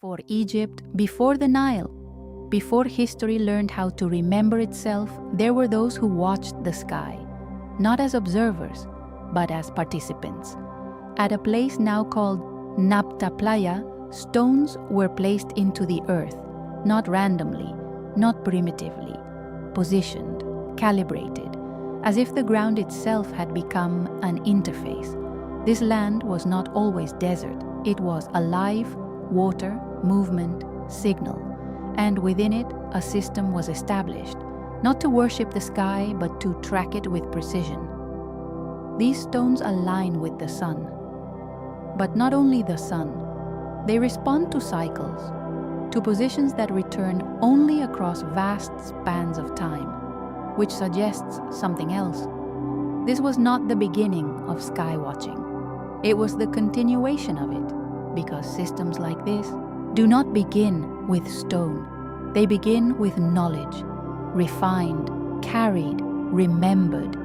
Before Egypt, before the Nile, before history learned how to remember itself, there were those who watched the sky, not as observers, but as participants. At a place now called Napta Playa, stones were placed into the earth, not randomly, not primitively, positioned, calibrated, as if the ground itself had become an interface. This land was not always desert. It was alive, water, movement, signal, and within it a system was established, not to worship the sky but to track it with precision. These stones align with the sun. But not only the sun, they respond to cycles, to positions that return only across vast spans of time, which suggests something else. This was not the beginning of sky watching. It was the continuation of it, because systems like this do not begin with stone. They begin with knowledge, refined, carried, remembered.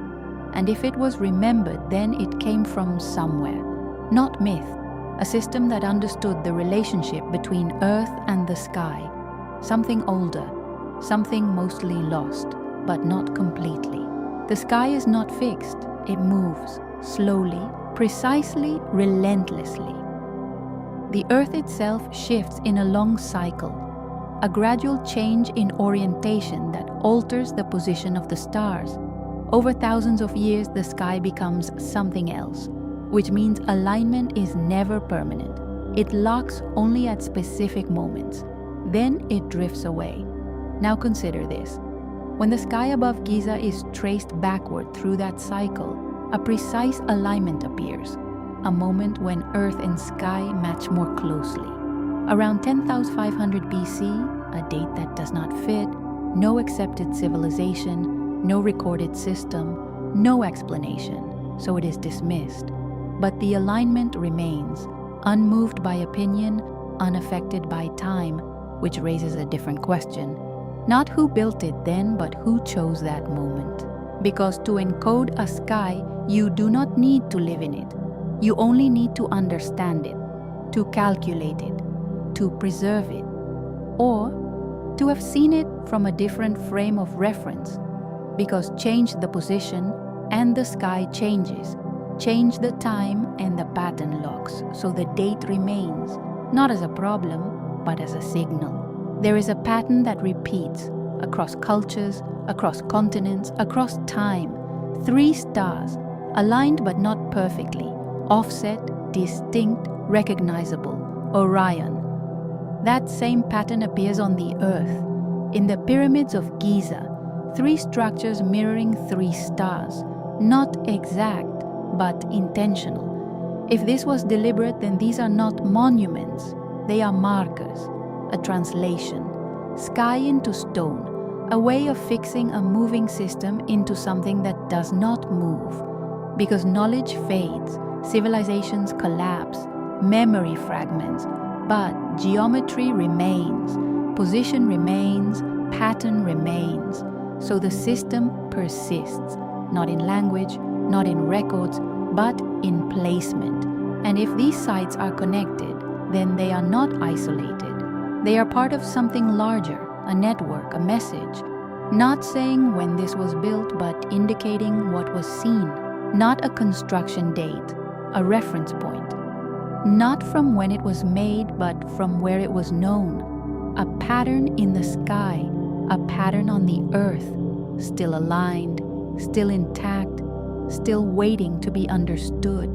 And if it was remembered, then it came from somewhere, not myth, a system that understood the relationship between earth and the sky, something older, something mostly lost, but not completely. The sky is not fixed. It moves, slowly, precisely, relentlessly. The earth itself shifts in a long cycle, a gradual change in orientation that alters the position of the stars. Over thousands of years, the sky becomes something else, which means alignment is never permanent. It locks only at specific moments. Then it drifts away. Now consider this. When the sky above Giza is traced backward through that cycle, a precise alignment appears, a moment when Earth and sky match more closely. Around 10,500 BC, a date that does not fit, no accepted civilization, no recorded system, no explanation, so it is dismissed. But the alignment remains, unmoved by opinion, unaffected by time, which raises a different question. Not who built it then, but who chose that moment. Because to encode a sky, you do not need to live in it. You only need to understand it, to calculate it, to preserve it, or to have seen it from a different frame of reference. Because change the position and the sky changes. Change the time and the pattern locks, so the date remains, not as a problem, but as a signal. There is a pattern that repeats across cultures, across continents, across time. 3 stars, aligned but not perfectly, offset, distinct, recognizable. Orion. That same pattern appears on the Earth. In the pyramids of Giza, 3 structures mirroring 3 stars, not exact, but intentional. If this was deliberate, then these are not monuments. They are markers, a translation. Sky into stone, a way of fixing a moving system into something that does not move. Because knowledge fades, civilizations collapse, memory fragments, but geometry remains, position remains, pattern remains. So the system persists, not in language, not in records, but in placement. And if these sites are connected, then they are not isolated. They are part of something larger, a network, a message. Not saying when this was built, but indicating what was seen. Not a construction date, a reference point. Not from when it was made, but from where it was known. A pattern in the sky, a pattern on the earth, still aligned, still intact, still waiting to be understood.